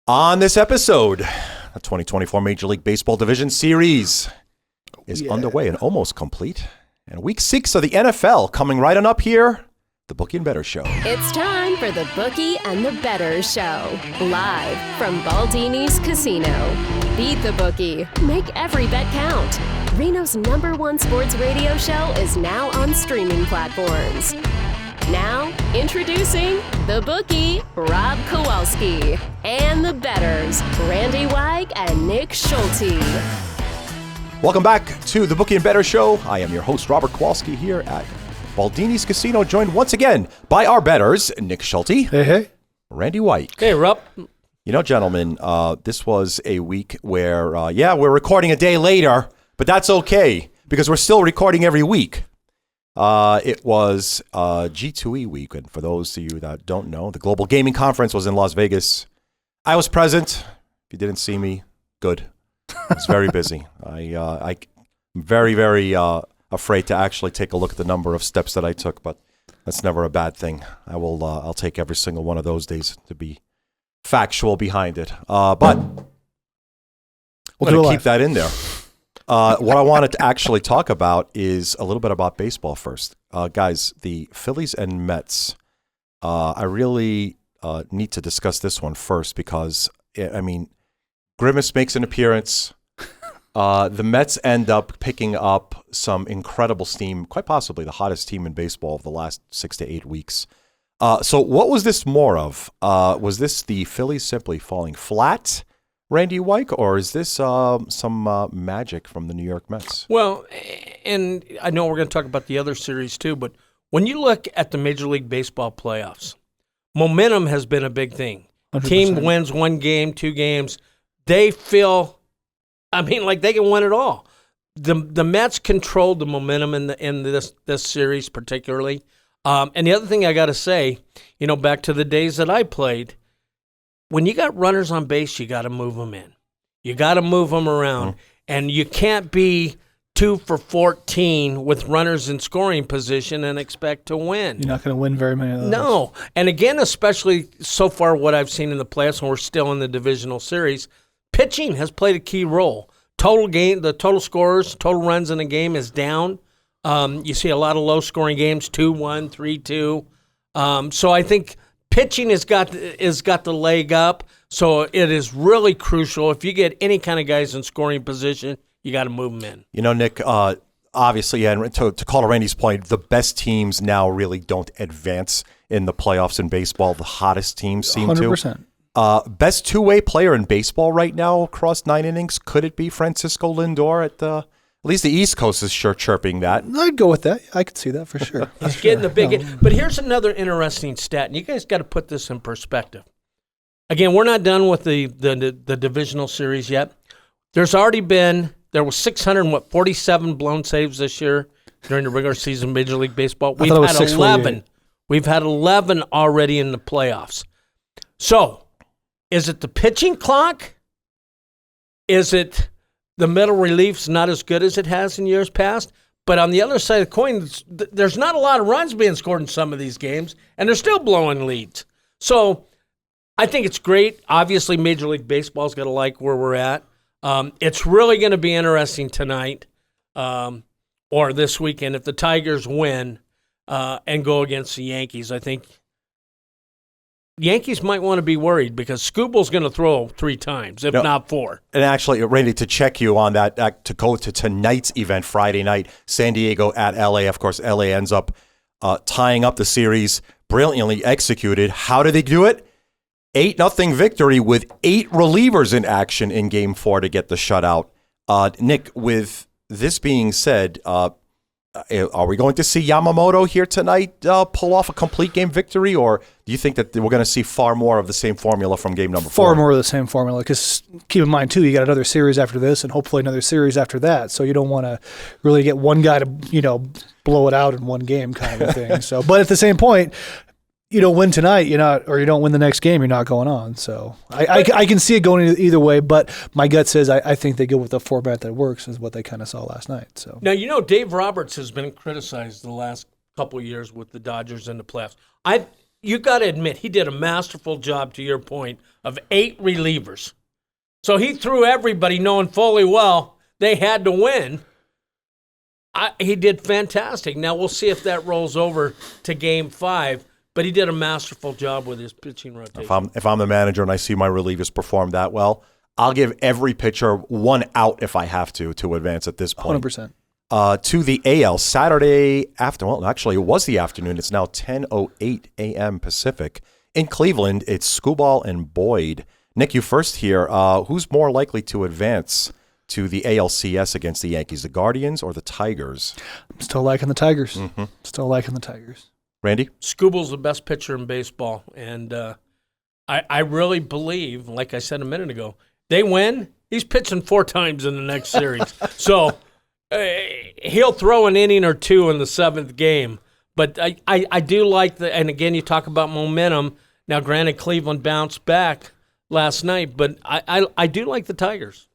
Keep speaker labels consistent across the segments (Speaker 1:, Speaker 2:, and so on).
Speaker 1: On this episode, the 2024 Major League Baseball Division Series is underway and almost complete. And Week 6 of the NFL coming right on up here, the Bookie and Bettors Show.
Speaker 2: It's time for the Bookie and the Bettors Show, live from Baldini's Casino. Beat the Bookie. Make every bet count. Reno's #1 sports radio show is now on streaming platforms. Now, introducing the Bookie, Rob Kowalski, and the Bettors, Randy Weig and Nick Schulte.
Speaker 1: Welcome back to the Bookie and Bettors Show. I am your host, Robert Kowalski, here at Baldini's Casino, joined once again by our bettors, Nick Schulte.
Speaker 3: Hey.
Speaker 1: Randy Weig.
Speaker 4: Hey, Rob.
Speaker 1: You know, gentlemen, this was a week where, we're recording a day later, but that's okay because we're still recording every week. It was G2E week, and for those of you that don't know, the Global Gaming Conference was in Las Vegas. I was present. If you didn't see me, good. I was very busy. I'm very, very afraid to actually take a look at the number of steps that I took, but that's never a bad thing. I'll take every single one of those days to be factual behind it. But we're going to keep that in there. What I wanted to actually talk about is a little bit about baseball first. Guys, the Phillies and Mets, I really need to discuss this one first because, Grimace makes an appearance. The Mets end up picking up some incredible steam, quite possibly the hottest team in baseball of the last 6 to 8 weeks. So what was this more of? Was this the Phillies simply falling flat, Randy Weig, or is this some magic from the New York Mets?
Speaker 4: Well, and I know we're going to talk about the other series too, but when you look at the Major League Baseball playoffs, momentum has been a big thing. 100%. Team wins 1 game, 2 games, they feel, like they can win it all. The Mets controlled the momentum in this series particularly. And the other thing I got to say, back to the days that I played, when you got runners on base, you got to move them in. You got to move them around. And you can't be 2 for 14 with runners in scoring position and expect to win.
Speaker 3: You're not going to win very many of those.
Speaker 4: No. And again, especially so far what I've seen in the playoffs, and we're still in the divisional series, pitching has played a key role. The total scores, total runs in a game is down. You see a lot of low-scoring games, 2-1, 3-2. So I think pitching has got the leg up, so it is really crucial. If you get any kind of guys in scoring position, you got to move them in.
Speaker 1: Nick, obviously, and to call to Randy's point, the best teams now really don't advance in the playoffs in baseball. The hottest teams seem
Speaker 3: 100%.
Speaker 1: Best two-way player in baseball right now across 9 innings, could it be Francisco Lindor at least the East Coast is sure chirping that.
Speaker 3: I'd go with that. I could see that for sure.
Speaker 4: He's getting the big hit. But here's another interesting stat, and you guys got to put this in perspective. Again, we're not done with the divisional series yet. There was 647 blown saves this year during the regular season of Major League Baseball. We've had 11. We've had 11 already in the playoffs. So, is it the pitching clock? Is it the middle relief's not as good as it has in years past? But on the other side of the coin, there's not a lot of runs being scored in some of these games, and they're still blowing leads. So I think it's great. Obviously, Major League Baseball's got to like where we're at. It's really going to be interesting tonight or this weekend if the Tigers win and go against the Yankees. I think Yankees might want to be worried because Scooble's going to throw 3 times, if not 4.
Speaker 1: And actually, Randy, to check you on that, to go to tonight's event, Friday night, San Diego at L.A. Of course, L.A. ends up tying up the series, brilliantly executed. How did they do it? 8-0 victory with 8 relievers in action in Game 4 to get the shutout. Nick, with this being said, are we going to see Yamamoto here tonight pull off a complete game victory, or do you think that we're going to see far more of the same formula from game number 4?
Speaker 3: Far more of the same formula, because keep in mind, too, you got another series after this and hopefully another series after that, so you don't want to really get one guy to, blow it out in one game kind of thing. So, but at the same point, you don't win tonight, you don't win the next game, you're not going on. So I can see it going either way, but my gut says I think they go with the format that works, is what they kind of saw last night. So now, Dave Roberts has been criticized the last couple of years with the Dodgers in the playoffs.
Speaker 4: you got to admit, he did a masterful job, to your point, of 8 relievers. So he threw everybody knowing fully well they had to win. He did fantastic. Now we'll see if that rolls over to Game 5, but he did a masterful job with his pitching rotation.
Speaker 1: If I'm the manager and I see my relievers perform that well, I'll give every pitcher 1 out if I have to advance at this point.
Speaker 3: 100%.
Speaker 1: To the AL Saturday afternoon. Well, actually, it was the afternoon. It's now 10:08 a.m. Pacific. In Cleveland, it's Skubal and Boyd. Nick, you first here. Who's more likely to advance to the ALCS against the Yankees, the Guardians or the Tigers?
Speaker 3: I'm still liking the Tigers. Still liking the Tigers.
Speaker 1: Randy?
Speaker 4: Skubal's the best pitcher in baseball, and I really believe, like I said a minute ago, they win, he's pitching 4 times in the next series. So he'll throw an inning or 2 in the 7th game. But I do like and again, you talk about momentum. Now, granted, Cleveland bounced back last night, but I do like the Tigers.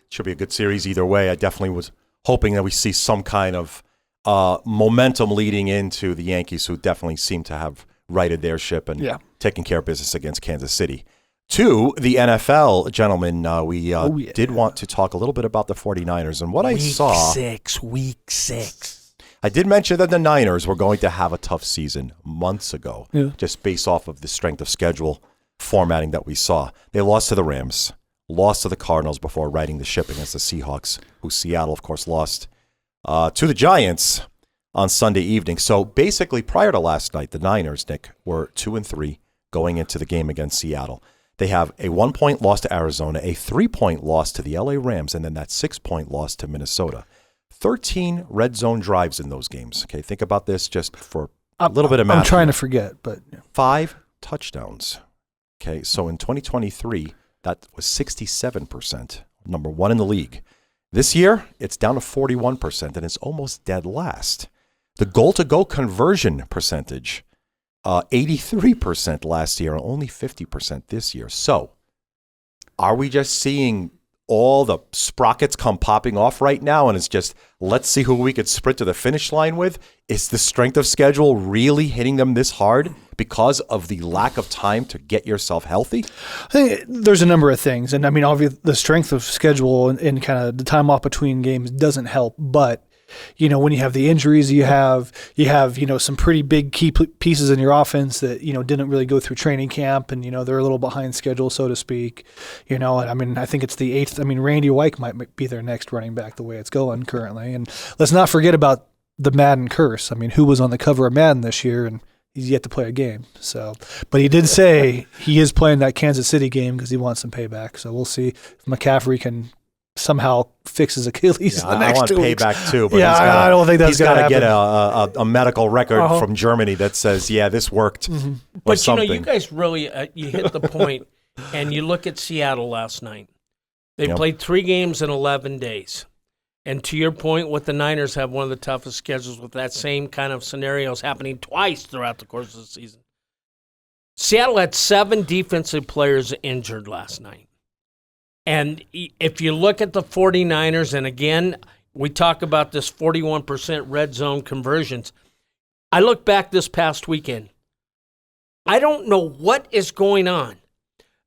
Speaker 1: Should be a good series either way. I definitely was hoping that we see some kind of momentum leading into the Yankees, who definitely seem to have righted their ship and taken care of business against Kansas City. To the NFL, gentlemen, we did want to talk a little bit about the 49ers and what I saw.
Speaker 4: Week 6.
Speaker 1: I did mention that the Niners were going to have a tough season months ago, just based off of the strength of schedule formatting that we saw. They lost to the Rams, lost to the Cardinals before righting the ship against the Seahawks, who Seattle, of course, lost to the Giants on Sunday evening. So basically, prior to last night, the Niners, Nick, were 2-3 going into the game against Seattle. They have a 1-point loss to Arizona, a 3-point loss to the LA Rams, and then that 6-point loss to Minnesota. 13 red zone drives in those games. Okay, think about this just for a little bit of math.
Speaker 3: I'm trying to forget, but
Speaker 1: 5 touchdowns. Okay, so in 2023, that was 67%, number 1 in the league. This year, it's down to 41%, and it's almost dead last. The goal-to-go conversion percentage, 83% last year, and only 50% this year. So, are we just seeing all the sprockets come popping off right now, and it's just, let's see who we could sprint to the finish line with? Is the strength of schedule really hitting them this hard because of the lack of time to get yourself healthy?
Speaker 3: I think there's a number of things. And I mean, obviously, the strength of schedule and kind of the time off between games doesn't help. But, you know, when you have the injuries, you have, some pretty big key pieces in your offense that, didn't really go through training camp and, they're a little behind schedule, so to speak. And I mean, I think it's the 8th. I mean, Randy White might be their next running back the way it's going currently. And let's not forget about the Madden Curse. I mean, who was on the cover of Madden this year, and he's yet to play a game. So, but he did say he is playing that Kansas City game because he wants some payback. So we'll see if McCaffrey can somehow fix his Achilles.
Speaker 1: I want payback too, but
Speaker 3: I don't think that's going to happen.
Speaker 1: He's got to get a medical record from Germany that says, this worked.
Speaker 3: Mm-hmm.
Speaker 4: But you guys really you hit the point, and you look at Seattle last night. They played 3 games in 11 days. And to your point, what the Niners have one of the toughest schedules with that same kind of scenarios happening twice throughout the course of the season. Seattle had 7 defensive players injured last night. And if you look at the 49ers, and again, we talk about this 41% red zone conversions. I look back this past weekend. I don't know what is going on.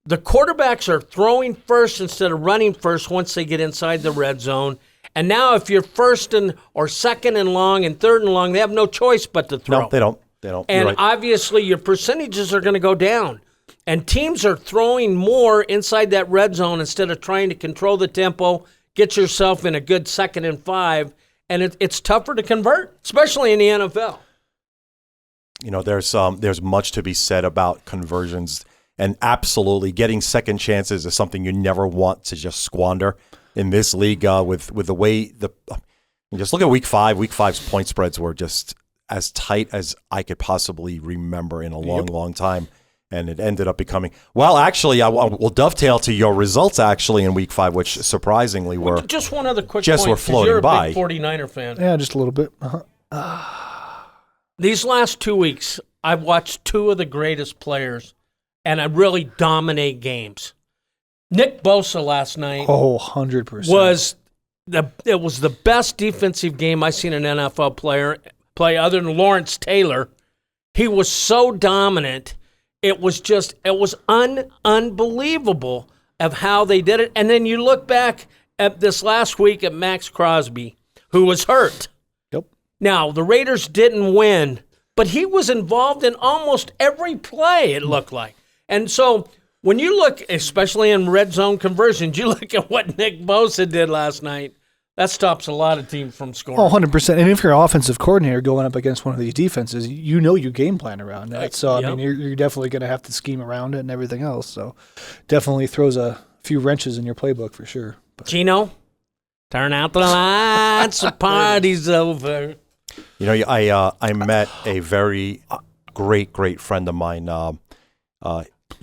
Speaker 4: The quarterbacks are throwing first instead of running first once they get inside the red zone. And now if you're first or second and long and third and long, they have no choice but to throw.
Speaker 1: No, they don't. They don't.
Speaker 4: And obviously your percentages are going to go down. And teams are throwing more inside that red zone instead of trying to control the tempo, get yourself in a good 2nd and 5, and it's tougher to convert, especially in the NFL.
Speaker 1: There's much to be said about conversions, and absolutely getting second chances is something you never want to just squander in this league with the way just look at week 5. Week 5's point spreads were just as tight as I could possibly remember in a long time. And it ended up becoming, actually, I will dovetail to your results actually in week 5, which surprisingly were
Speaker 4: just one other quick point.
Speaker 1: Were floating
Speaker 4: you're a
Speaker 1: by.
Speaker 4: Big 49er fan.
Speaker 3: Yeah, just a little bit.
Speaker 4: These last 2 weeks, I've watched 2 of the greatest players, and I really dominate games. Nick Bosa last night
Speaker 3: 100%.
Speaker 4: It was the best defensive game I've seen an NFL player play other than Lawrence Taylor. He was so dominant. It was unbelievable of how they did it. And then you look back at this last week at Max Crosby, who was hurt.
Speaker 3: Yep.
Speaker 4: Now, the Raiders didn't win, but he was involved in almost every play, it looked like. And so when you look, especially in red zone conversions, you look at what Nick Bosa did last night, that stops a lot of teams from scoring.
Speaker 3: Oh, 100%. And if you're an offensive coordinator going up against one of these defenses, you know you game plan around that. So, I mean, you're definitely going to have to scheme around it and everything else. So, definitely throws a few wrenches in your playbook for sure. But.
Speaker 4: Gino, turn out the lights, the party's over.
Speaker 1: You know, I met a very great friend of mine,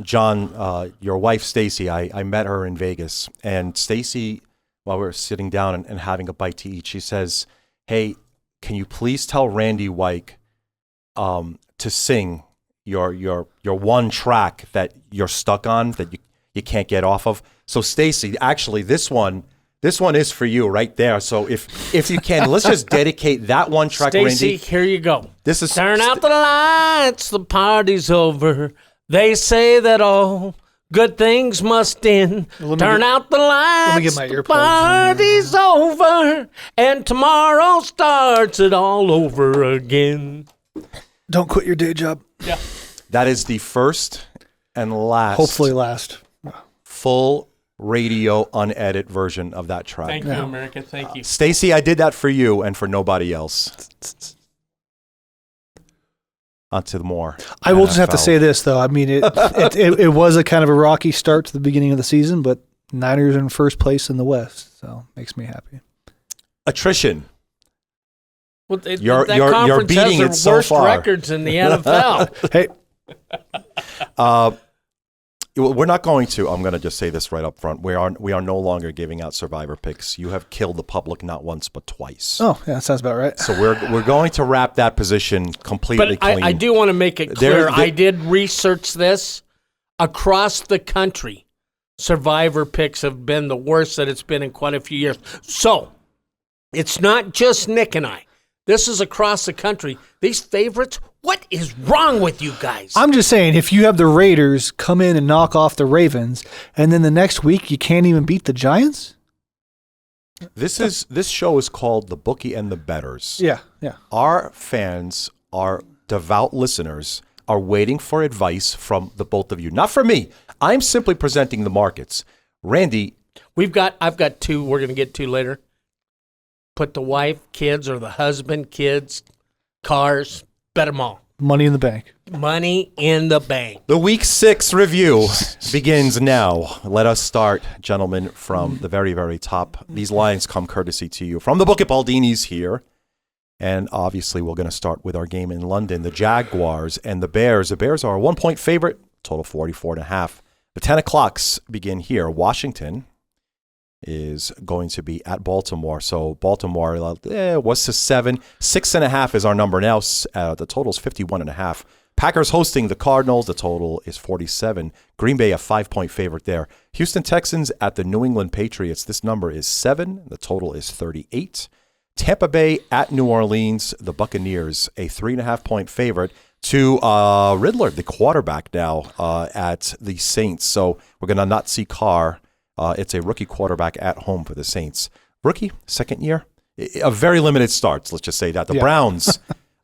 Speaker 1: John, your wife, Stacy. I met her in Vegas. And Stacy, while we were sitting down and having a bite to eat, she says, "Hey, can you please tell Randy Wyke to sing your one track that you're stuck on, that you can't get off of?" So Stacy, actually, this one is for you right there. So if you can, let's just dedicate that one track,
Speaker 4: Stacy,
Speaker 1: Randy.
Speaker 4: here you go.
Speaker 1: This is
Speaker 4: turn out the lights, the party's over. They say that all good things must end. Turn out the lights, the party's over, and tomorrow starts it all over again.
Speaker 3: Don't quit your day job.
Speaker 4: Yeah.
Speaker 1: That is the first and last.
Speaker 3: Hopefully last.
Speaker 1: Full radio unedited version of that track.
Speaker 4: Thank you, America. Thank you.
Speaker 1: Stacy, I did that for you and for nobody else. On to the more.
Speaker 3: I will just have to say this, though. I mean, it was a kind of a rocky start to the beginning of the season, but Niners are in first place in the West, so makes me happy.
Speaker 1: Attrition.
Speaker 4: Well,
Speaker 1: you're beating it so
Speaker 4: worst
Speaker 1: far.
Speaker 4: Records in the NFL.
Speaker 3: Hey.
Speaker 1: We're not going to. I'm going to just say this right up front. We are no longer giving out survivor picks. You have killed the public not once but twice.
Speaker 3: Oh, yeah, that sounds about right.
Speaker 1: So we're going to wrap that position completely clean.
Speaker 4: But I do want to make it clear. I did research this across the country. Survivor picks have been the worst that it's been in quite a few years. So it's not just Nick and I. This is across the country. These favorites, what is wrong with you guys?
Speaker 3: I'm just saying, if you have the Raiders come in and knock off the Ravens, and then the next week you can't even beat the Giants?
Speaker 1: This show is called The Bookie and the Bettors.
Speaker 3: Yeah.
Speaker 1: Our fans, our devout listeners, are waiting for advice from the both of you. Not from me. I'm simply presenting the markets. Randy.
Speaker 4: I've got two we're going to get to later. Put the wife, kids, or the husband, kids, cars, bet them all.
Speaker 3: Money in the bank.
Speaker 4: Money in the bank.
Speaker 1: The Week 6 review begins now. Let us start, gentlemen, from the very, very top. These lines come courtesy to you from the book at Baldini's here. And obviously, we're going to start with our game in London. The Jaguars and the Bears. The Bears are a 1-point favorite, total 44.5. The 10 o'clocks begin here. Washington is going to be at Baltimore. So Baltimore was to 7. 6.5 is our number now. The total is 51.5. Packers hosting the Cardinals. The total is 47. Green Bay a 5-point favorite there. Houston Texans at the New England Patriots. This number is 7. The total is 38. Tampa Bay at New Orleans. The Buccaneers a 3.5-point favorite to Riddler, the quarterback now at the Saints. So we're going to not see Carr. It's a rookie quarterback at home for the Saints. Rookie, second year, a very limited starts. Let's just say that. The Browns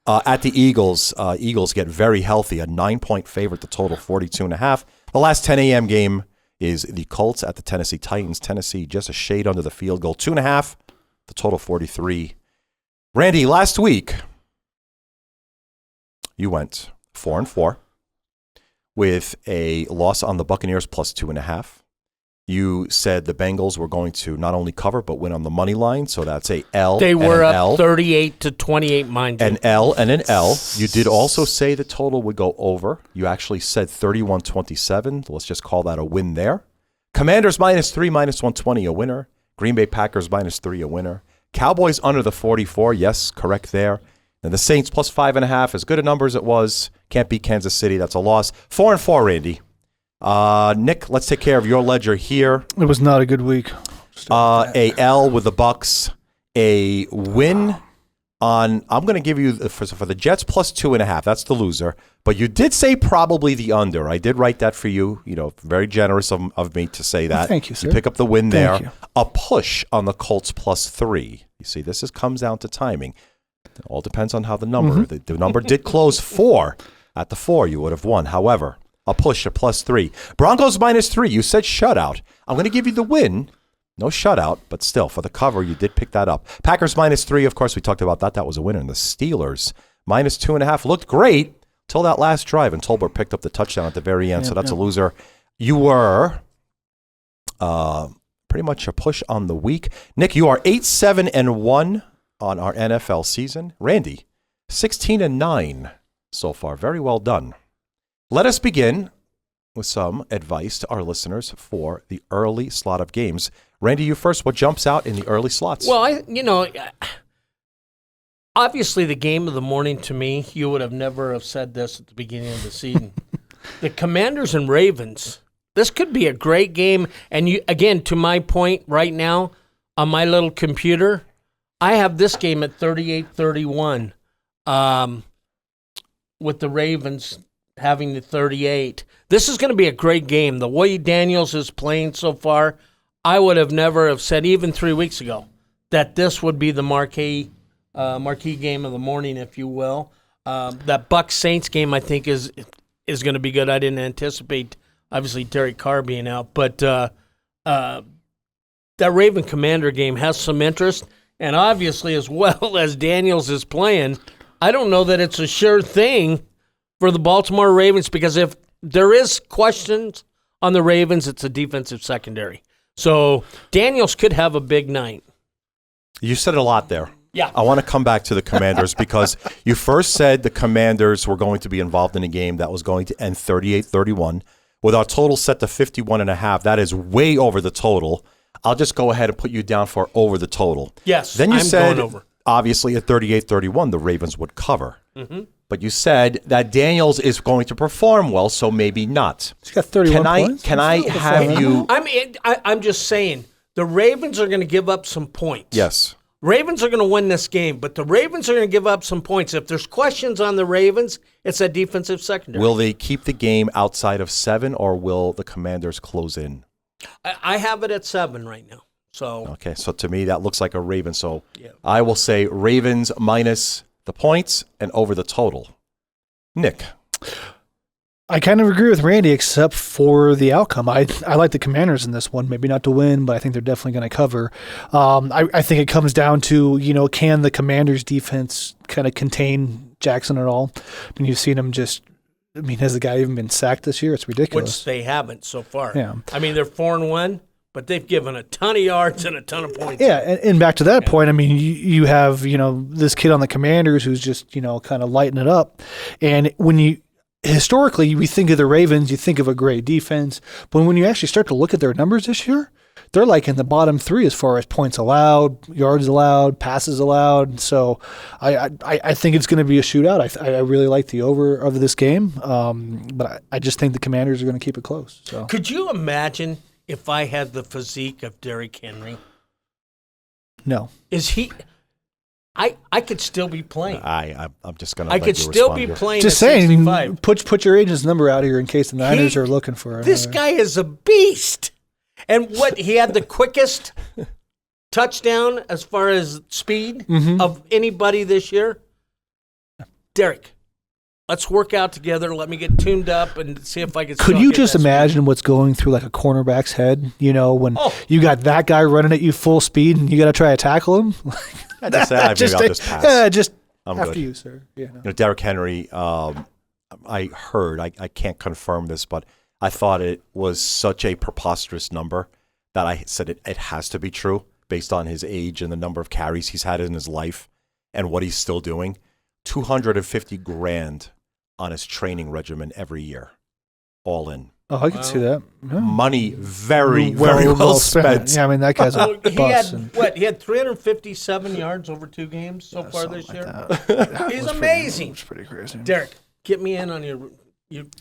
Speaker 1: at the Eagles. Eagles get very healthy. A 9-point favorite. The total 42.5. The last 10 a.m. game is the Colts at the Tennessee Titans. Tennessee just a shade under the field goal. 2.5. The total 43. Randy, last week you went 4-4 with a loss on the Buccaneers plus 2.5. You said the Bengals were going to not only cover but win on the money line, so that's a L.
Speaker 4: They were up
Speaker 1: L.
Speaker 4: 38-28, mind you.
Speaker 1: An L and an L. You did also say the total would go over. You actually said 31-27. Let's just call that a win there. Commanders -3, -120, a winner. Green Bay Packers -3, a winner. Cowboys under the 44. Yes, correct there. And the Saints plus 5.5. As good a number as it was. Can't beat Kansas City. That's a loss. 4-4, Randy. Nick, let's take care of your ledger here.
Speaker 3: It was not a good week.
Speaker 1: A L with the Bucks, a win I'm going to give you for the Jets plus 2.5. That's the loser. But you did say probably the under. I did write that for you. Very generous of me to say that.
Speaker 3: Well, thank you, sir.
Speaker 1: You pick up the win there.
Speaker 3: Thank you.
Speaker 1: A push on the Colts plus 3. You see, this comes down to timing. It all depends on how the number. The number did close 4. At the 4, you would have won. However, a push at plus 3. Broncos minus 3. You said shutout. I'm going to give you the win. No shutout, but still, for the cover, you did pick that up. Packers minus 3, of course, we talked about that. That was a winner. And the Steelers minus 2.5 looked great till that last drive, and Tolbert picked up the touchdown at the very end, so that's a loser. You were pretty much a push on the week. Nick, you are 8-7-1 on our NFL season. Randy, 16-9 so far. Very well done. Let us begin with some advice to our listeners for the early slot of games. Randy, you first. What jumps out in the early slots?
Speaker 4: Well, obviously the game of the morning to me, you would have never have said this at the beginning of the season. The Commanders and Ravens, this could be a great game. And you, again, to my point right now on my little computer, I have this game at 38-31 with the Ravens having the 38. This is going to be a great game. The way Daniels is playing so far, I would have never have said, even 3 weeks ago, that this would be the marquee game of the morning, if you will. That Bucs-Saints game, I think, is going to be good. I didn't anticipate, obviously, Derek Carr being out. But that Raven-Commander game has some interest. And obviously, as well as Daniels is playing, I don't know that it's a sure thing for the Baltimore Ravens, because if there is questions on the Ravens, it's a defensive secondary. So Daniels could have a big night.
Speaker 1: You said a lot there.
Speaker 4: Yeah.
Speaker 1: I want to come back to the Commanders because you first said the Commanders were going to be involved in a game that was going to end 38-31. With our total set to 51.5, that is way over the total. I'll just go ahead and put you down for over the total.
Speaker 4: Yes,
Speaker 1: Then you
Speaker 4: I'm
Speaker 1: said,
Speaker 4: going over.
Speaker 1: Obviously, at 38-31, the Ravens would cover.
Speaker 4: Mm-hmm.
Speaker 1: But you said that Daniels is going to perform well, so maybe not.
Speaker 3: He's got 31 points.
Speaker 1: Can I have you?
Speaker 4: I'm just saying, the Ravens are going to give up some points.
Speaker 1: Yes.
Speaker 4: Ravens are going to win this game, but the Ravens are going to give up some points. If there's questions on the Ravens, it's a defensive secondary.
Speaker 1: Will they keep the game outside of 7, or will the Commanders close in?
Speaker 4: I have it at 7 right now. So
Speaker 1: okay, so to me, that looks like a Raven. So yeah. I will say Ravens minus the points and over the total. Nick.
Speaker 3: I kind of agree with Randy, except for the outcome. I like the Commanders in this one. Maybe not to win, but I think they're definitely going to cover. I think it comes down to, can the Commanders' defense kind of contain Jackson at all? I mean, you've seen him has the guy even been sacked this year? It's ridiculous.
Speaker 4: Which they haven't so far.
Speaker 3: Yeah.
Speaker 4: I mean, they're 4-1, but they've given a ton of yards and a ton of points.
Speaker 3: Yeah, and back to that point, I mean, you have, this kid on the Commanders who's just, kind of lighting it up. And historically, we think of the Ravens, you think of a great defense. But when you actually start to look at their numbers this year, they're like in the bottom 3 as far as points allowed, yards allowed, passes allowed. So I think it's going to be a shootout. I really like the over of this game. But I just think the Commanders are going to keep it close. So.
Speaker 4: Could you imagine if I had the physique of Derrick Henry?
Speaker 3: No.
Speaker 4: Is he... I could still be playing.
Speaker 1: I'm just going to.
Speaker 4: I could still be playing.
Speaker 3: Just
Speaker 4: at
Speaker 3: saying.
Speaker 4: 65.
Speaker 3: Put your agent's number out here in case the Niners are looking for it.
Speaker 4: This guy is a beast. And he had the quickest touchdown as far as speed of anybody this year. Derek, let's work out together. Let me get tuned up and see if I can.
Speaker 3: Could you just imagine what's going through like a cornerback's head? When you got that guy running at you full speed and you got to try to tackle him.
Speaker 1: I'll just pass. I'm
Speaker 3: after
Speaker 1: good.
Speaker 3: you, sir. Yeah.
Speaker 1: Derrick Henry. I heard. I can't confirm this, but I thought it was such a preposterous number that I said it has to be true based on his age and the number of carries he's had in his life and what he's still doing. $250,000 on his training regimen every year, all in.
Speaker 3: Oh, I can see that. Yeah.
Speaker 1: Money very well spent.
Speaker 3: Yeah, I mean, that guy's a bust.
Speaker 4: He had 357 yards over 2 games so far this year. He's amazing.
Speaker 3: It's pretty crazy.
Speaker 4: Derek, get me in on your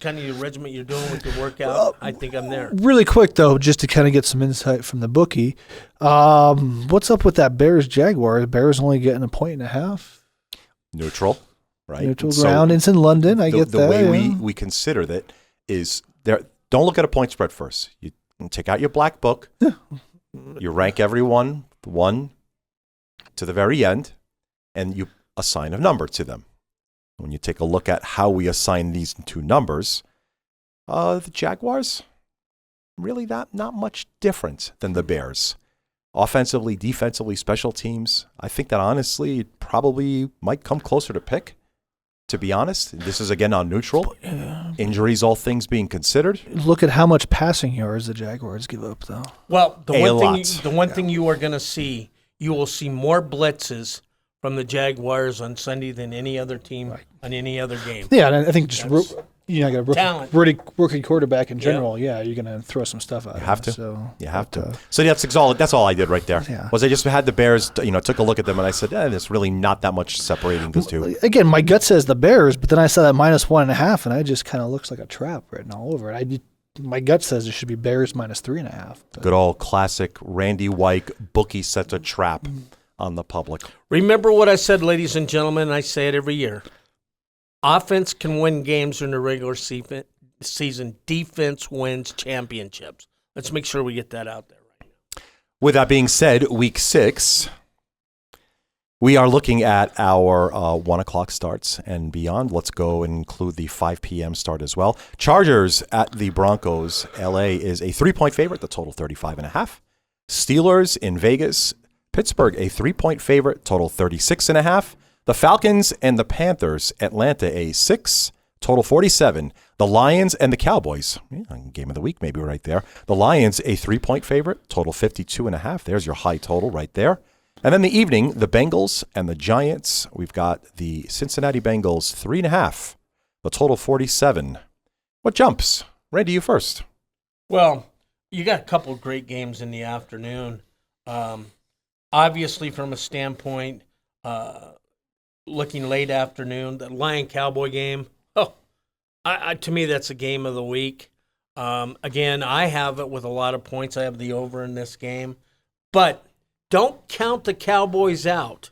Speaker 4: kind of your regimen you're doing with your workout. I think I'm there.
Speaker 3: Really quick, though, just to kind of get some insight from the bookie. What's up with that Bears-Jaguars? Bears only getting 1.5 points?
Speaker 1: Neutral, right?
Speaker 3: Neutral
Speaker 1: So
Speaker 3: ground. It's in London. I get
Speaker 1: the
Speaker 3: that.
Speaker 1: way we consider that is there. Don't look at a point spread first. You take out your black book. You rank everyone one to the very end, and you assign a number to them. When you take a look at how we assign these two numbers, the Jaguars really not much different than the Bears. Offensively, defensively, special teams. I think that honestly it probably might come closer to pick. To be honest, this is again on neutral. Injuries, all things being considered.
Speaker 3: Look at how much passing yards the Jaguars give up, though.
Speaker 4: Well, the one thing you are going to see, you will see more blitzes from the Jaguars on Sunday than any other team on any other game.
Speaker 3: Yeah, and I think just got
Speaker 4: talent.
Speaker 3: a rookie quarterback in general. Yeah, you're going to throw some stuff out.
Speaker 1: You have to.
Speaker 3: So,
Speaker 1: you have to. So that's all I did right there.
Speaker 3: Yeah.
Speaker 1: Was I just had the Bears, took a look at them and I said, there's really not that much separating those two.
Speaker 3: Again, my gut says the Bears, but then I saw that -1.5, and I just kind of looks like a trap written all over it. My gut says it should be Bears -3.5.
Speaker 1: Good old classic Randy White Bookie sets a trap on the public.
Speaker 4: Remember what I said, ladies and gentlemen, I say it every year. Offense can win games in the regular season. Defense wins championships. Let's make sure we get that out there right now.
Speaker 1: With that being said, week 6, we are looking at our 1 o'clock starts and beyond. Let's go and include the 5 p.m. start as well. Chargers at the Broncos. LA is a 3-point favorite, the total 35.5. Steelers in Vegas. Pittsburgh, a 3-point favorite, total 36.5. The Falcons and the Panthers, Atlanta, a 6, total 47. The Lions and the Cowboys, game of the week maybe right there. The Lions, a 3-point favorite, total 52.5. There's your high total right there. And then the evening, the Bengals and the Giants. We've got the Cincinnati Bengals, 3.5, the total 47. What jumps? Randy, you first.
Speaker 4: Well, you got a couple of great games in the afternoon. Obviously, from a standpoint, looking late afternoon, the Lion-Cowboy game, to me, that's a game of the week. Again, I have it with a lot of points. I have the over in this game. But don't count the Cowboys out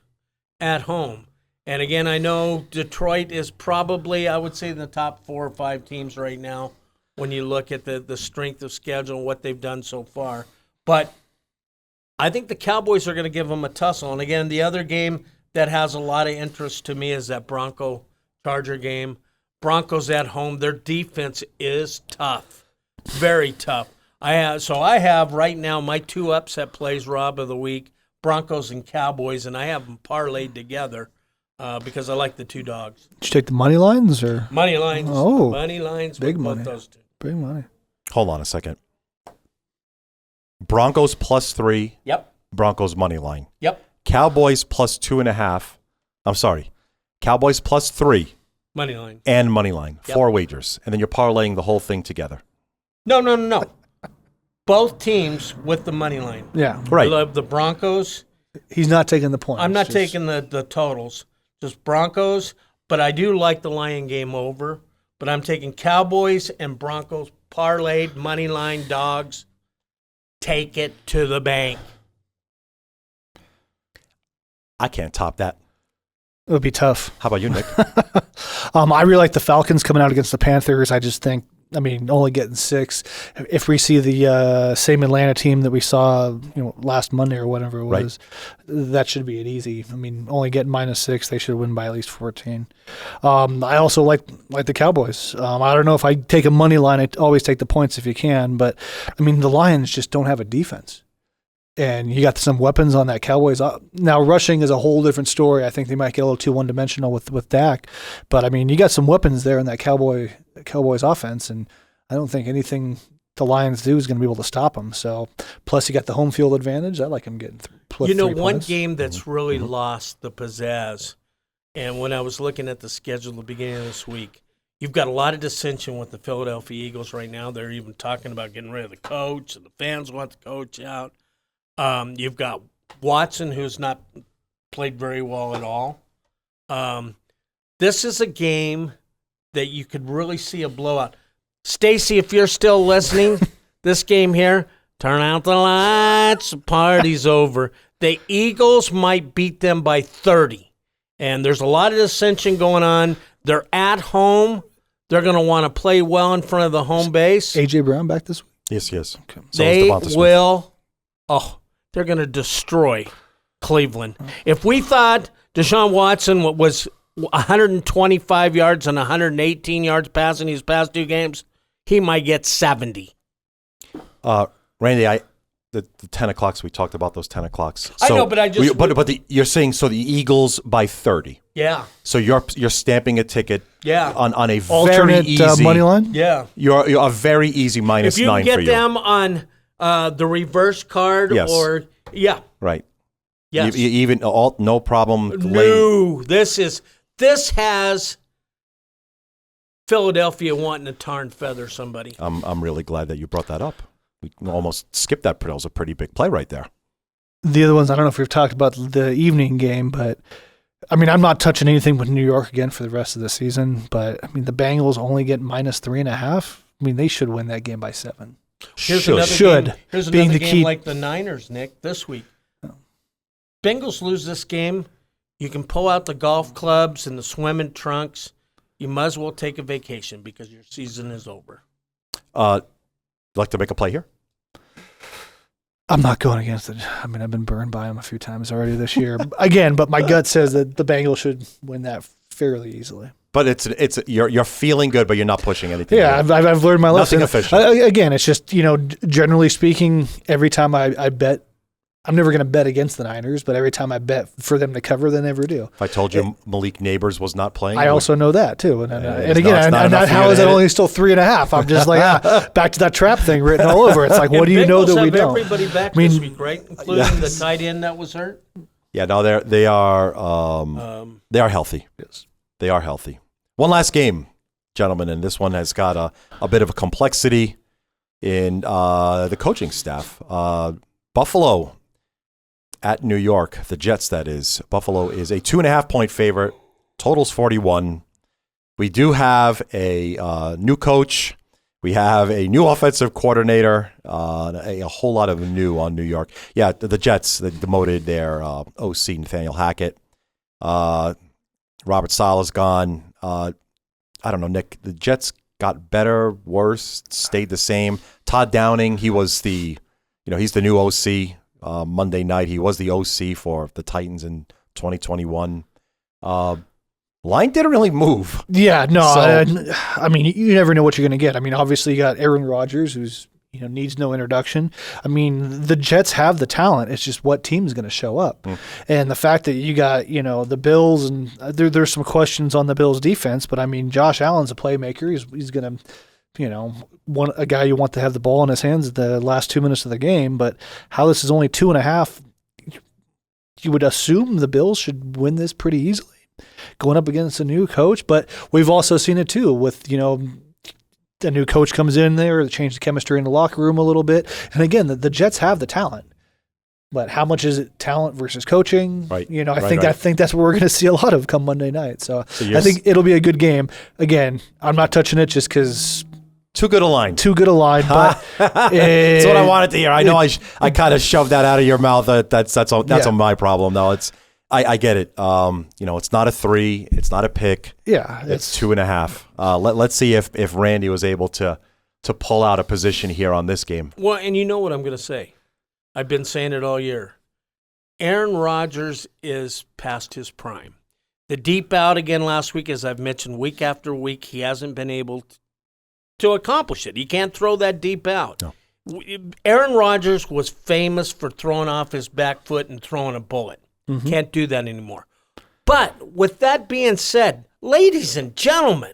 Speaker 4: at home. And again, I know Detroit is probably, I would say, in the top 4 or 5 teams right now when you look at the strength of schedule and what they've done so far. But I think the Cowboys are going to give them a tussle. And again, the other game that has a lot of interest to me is that Bronco-Charger game. Broncos at home, their defense is tough, very tough. I have right now my 2 upset plays, Rob, of the week, Broncos and Cowboys, and I have them parlayed together because I like the 2 dogs.
Speaker 3: Did you take the money lines or
Speaker 4: money lines?
Speaker 3: Oh,
Speaker 4: money lines,
Speaker 3: big
Speaker 4: with
Speaker 3: money.
Speaker 4: both those 2.
Speaker 3: Big money.
Speaker 1: Hold on a second. Broncos +3.
Speaker 4: Yep.
Speaker 1: Broncos money line.
Speaker 4: Yep.
Speaker 1: Cowboys +2.5. I'm sorry. Cowboys +3.
Speaker 4: Money line.
Speaker 1: And money line.
Speaker 4: Yep.
Speaker 1: 4 wagers. And then you're parlaying the whole thing together.
Speaker 4: No. Both teams with the money line.
Speaker 3: Yeah.
Speaker 1: Right.
Speaker 4: The Broncos.
Speaker 3: He's not taking the points.
Speaker 4: I'm not taking the totals. Just Broncos, but I do like the Lion game over. But I'm taking Cowboys and Broncos parlayed, money line, dogs. Take it to the bank.
Speaker 1: I can't top that.
Speaker 3: It would be tough.
Speaker 1: How about you, Nick?
Speaker 3: I really like the Falcons coming out against the Panthers. I just think, only getting 6. If we see the same Atlanta team that we saw, last Monday or whatever it was, that should be an easy. Only getting -6, they should win by at least 14. I also like the Cowboys. I don't know if I take a money line. I always take the points if you can, but the Lions just don't have a defense. And you got some weapons on that Cowboys. Now, rushing is a whole different story. I think they might get a little too one-dimensional with Dak. But, you got some weapons there in that Cowboys offense, and I don't think anything the Lions do is going to be able to stop them. So, plus you got the home field advantage. I like them getting 3
Speaker 4: one
Speaker 3: points.
Speaker 4: game that's really lost the pizzazz, and when I was looking at the schedule at the beginning of this week, you've got a lot of dissension with the Philadelphia Eagles right now. They're even talking about getting rid of the coach, and the fans want the coach out. You've got Watson, who's not played very well at all. This is a game that you could really see a blowout. Stacy, if you're still listening, this game here, turn out the lights, the party's over. The Eagles might beat them by 30. And there's a lot of dissension going on. They're at home. They're going to want to play well in front of the home base.
Speaker 3: A.J. Brown back this week?
Speaker 1: Yes. Okay. So
Speaker 4: they will, they're going to destroy Cleveland. If we thought Deshaun Watson was 125 yards and 118 yards passing these past 2 games, he might get 70.
Speaker 1: Randy, the 10 o'clocks, we talked about those 10 o'clocks.
Speaker 4: I know, but I just...
Speaker 1: you're saying, so the Eagles by 30.
Speaker 4: Yeah.
Speaker 1: So you're stamping a ticket on a
Speaker 3: alternate
Speaker 1: very easy...
Speaker 3: money line?
Speaker 4: Yeah.
Speaker 1: You're a very easy -9 for you.
Speaker 4: If you can get them on the reverse card or... Yeah.
Speaker 1: Right.
Speaker 4: Yes.
Speaker 1: Even no problem.
Speaker 4: No. This has Philadelphia wanting to tar and feather somebody.
Speaker 1: I'm really glad that you brought that up. We almost skipped that. That was a pretty big play right there.
Speaker 3: The other ones, I don't know if we've talked about the evening game, but I mean, I'm not touching anything with New York again for the rest of the season. But I mean, the Bengals only get -3.5. I mean, they should win that game by 7.
Speaker 4: Here's
Speaker 3: another
Speaker 4: game like the Niners, Nick, this week. Bengals lose this game, you can pull out the golf clubs and the swimming trunks. You might as well take a vacation because your season is over.
Speaker 1: Like to make a play here?
Speaker 3: I'm not going against it. I mean, I've been burned by them a few times already this year. Again, but my gut says that the Bengals should win that fairly easily.
Speaker 1: But you're feeling good, but you're not pushing anything.
Speaker 3: Yeah, I've learned my lesson.
Speaker 1: Nothing official.
Speaker 3: Again, it's just, generally speaking, every time I bet, I'm never going to bet against the Niners, but every time I bet for them to cover, they never do.
Speaker 1: If I told you Malik Neighbors was not playing,
Speaker 3: I also know that too. And again,
Speaker 1: not
Speaker 3: how is it only still 3.5? I'm just like, back to that trap thing written all over. It's like, what do you know that we don't?
Speaker 4: Everybody back this week, right? Including the tight end that was hurt.
Speaker 1: Yeah, no, they are healthy.
Speaker 3: Yes,
Speaker 1: they are healthy. One last game, gentlemen, and this one has got a bit of a complexity in the coaching staff. Buffalo at New York, the Jets, that is. Buffalo is a 2.5-point favorite. Total's 41. We do have a new coach. We have a new offensive coordinator. A whole lot of new on New York. Yeah, the Jets, they demoted their OC, Nathaniel Hackett. Robert Saleh's gone. I don't know, Nick. The Jets got better, worse, stayed the same. Todd Downing, he's the new OC. Monday night, he was the OC for the Titans in 2021. Line didn't really move.
Speaker 3: Yeah, no. I mean, you never know what you're going to get. I mean, obviously you got Aaron Rodgers, who's needs no introduction. I mean, the Jets have the talent. It's just what team is going to show up. And the fact that you got the Bills, and there's some questions on the Bills defense, but I mean, Josh Allen's a playmaker. He's going to a guy you want to have the ball in his hands at the last 2 minutes of the game, but how this is only 2.5, you would assume the Bills should win this pretty easily going up against a new coach. But we've also seen it too with, a new coach comes in there, they change the chemistry in the locker room a little bit. And again, the Jets have the talent, but how much is it talent versus coaching?
Speaker 1: Right.
Speaker 3: I think that's what we're going to see a lot of come Monday night. So I think it'll be a good game. Again, I'm not touching it just because
Speaker 1: Too good a line,
Speaker 3: but
Speaker 1: that's what I wanted to hear. I know I kind of shoved that out of your mouth. That's on my problem. No, I get it. It's not a 3. It's not a pick.
Speaker 3: Yeah,
Speaker 1: it's 2.5. Let's see if Randy was able to pull out a position here on this game.
Speaker 4: Well, and you know what I'm going to say. I've been saying it all year. Aaron Rodgers is past his prime. The deep out again last week, as I've mentioned, week after week, he hasn't been able to accomplish it. He can't throw that deep out.
Speaker 1: No.
Speaker 4: Aaron Rodgers was famous for throwing off his back foot and throwing a bullet. Mm-hmm. Can't do that anymore. But with that being said, ladies and gentlemen,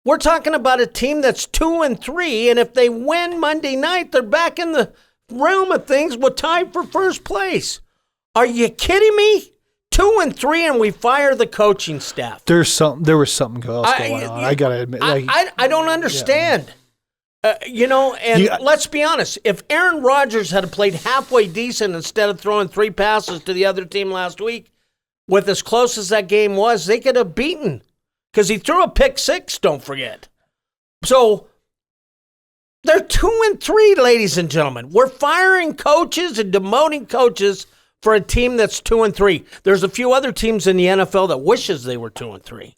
Speaker 4: we're talking about a team that's 2-3, and if they win Monday night, they're back in the realm of things with time for first place. Are you kidding me? 2-3, and we fire the coaching staff.
Speaker 3: There was something else going on. I gotta admit,
Speaker 4: I don't understand. Yeah. Let's be honest. If Aaron Rodgers had played halfway decent instead of throwing 3 passes to the other team last week, with as close as that game was, they could have beaten. Because he threw a pick 6, don't forget. So they're 2-3, ladies and gentlemen. We're firing coaches and demoting coaches for a team that's 2-3. There's a few other teams in the NFL that wishes they were 2-3.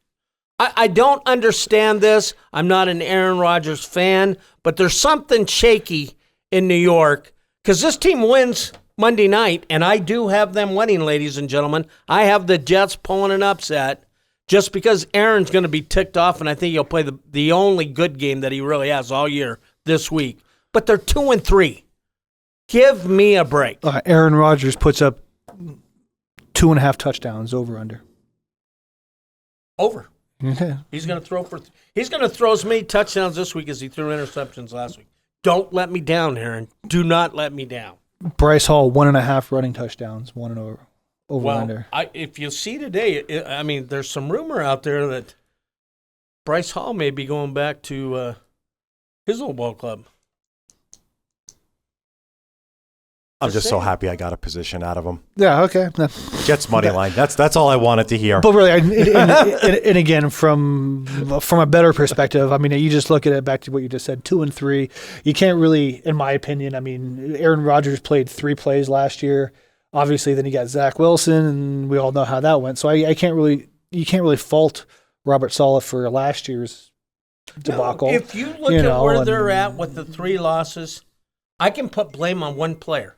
Speaker 4: I don't understand this. I'm not an Aaron Rodgers fan, but there's something shaky in New York because this team wins Monday night, and I do have them winning, ladies and gentlemen. I have the Jets pulling an upset just because Aaron's going to be ticked off, and I think he'll play the only good game that he really has all year this week. But they're 2-3. Give me a break.
Speaker 3: Aaron Rodgers puts up 2.5 touchdowns over/under.
Speaker 4: Over.
Speaker 3: Okay.
Speaker 4: He's going to throw as many touchdowns this week as he threw interceptions last week. Don't let me down, Aaron. Do not let me down.
Speaker 3: Bryce Hall 1.5 running touchdowns, over/under.
Speaker 4: If you see today, there's some rumor out there that Bryce Hall may be going back to his old ball club.
Speaker 1: I'm just so happy I got a position out of him.
Speaker 3: Yeah, okay.
Speaker 1: Jets money line. That's all I wanted to hear.
Speaker 3: But really, and again, from a better perspective, I mean, you just look at it back to what you just said, 2-3. You can't really, in my opinion, I mean, Aaron Rodgers played 3 plays last year. Obviously, then you got Zach Wilson, and we all know how that went. So you can't really fault Robert Saleh for last year's debacle.
Speaker 4: No, if you look at where they're at with the 3 losses, I can put blame on one player.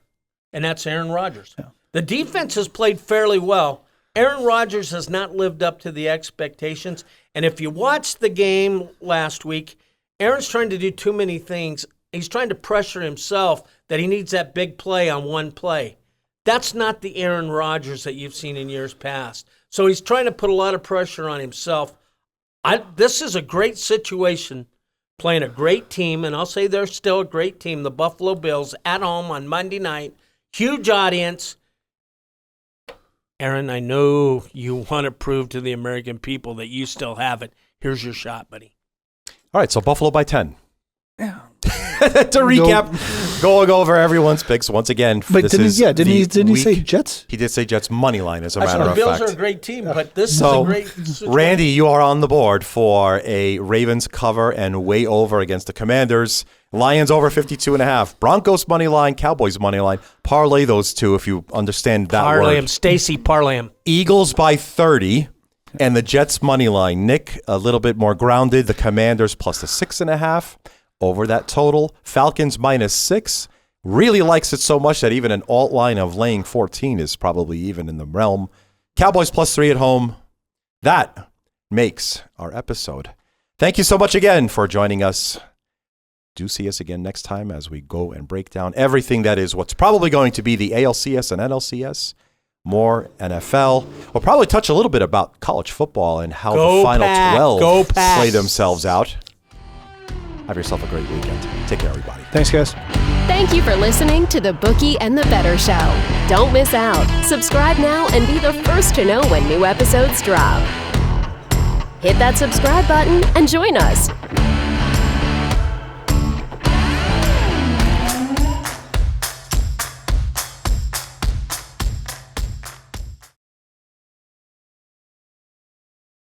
Speaker 4: And that's Aaron Rodgers. Yeah. The defense has played fairly well. Aaron Rodgers has not lived up to the expectations. And if you watched the game last week, Aaron's trying to do too many things. He's trying to pressure himself that he needs that big play on one play. That's not the Aaron Rodgers that you've seen in years past. So he's trying to put a lot of pressure on himself. This is a great situation, playing a great team, and I'll say they're still a great team, the Buffalo Bills, at home on Monday night. Huge audience. Aaron, I know you want to prove to the American people that you still have it. Here's your shot, buddy.
Speaker 1: All right, so Buffalo by 10.
Speaker 3: Yeah.
Speaker 1: To recap, going over everyone's picks once again.
Speaker 3: But didn't he say Jets?
Speaker 1: He did say Jets money line, as a matter of fact.
Speaker 4: The Bills are a great team, but this is a great situation.
Speaker 1: Randy, you are on the board for a Ravens cover and way over against the Commanders. Lions over 52.5. Broncos money line, Cowboys money line. Parlay those two if you understand that word.
Speaker 4: Parlay them, Stacy, parlay them.
Speaker 1: Eagles by 30. And the Jets money line. Nick, a little bit more grounded. The Commanders plus the 6.5. Over that total. Falcons -6. Really likes it so much that even an alt line of laying 14 is probably even in the realm. Cowboys +3 at home. That makes our episode. Thank you so much again for joining us. Do see us again next time as we go and break down everything that is what's probably going to be the ALCS and NLCS. More NFL. We'll probably touch a little bit about college football and how the final 12 play themselves out. Have yourself a great weekend. Take care, everybody.
Speaker 3: Thanks, guys.
Speaker 2: Thank you for listening to the Bookie and the Bettors Show. Don't miss out. Subscribe now and be the first to know when new episodes drop. Hit that subscribe button and join us.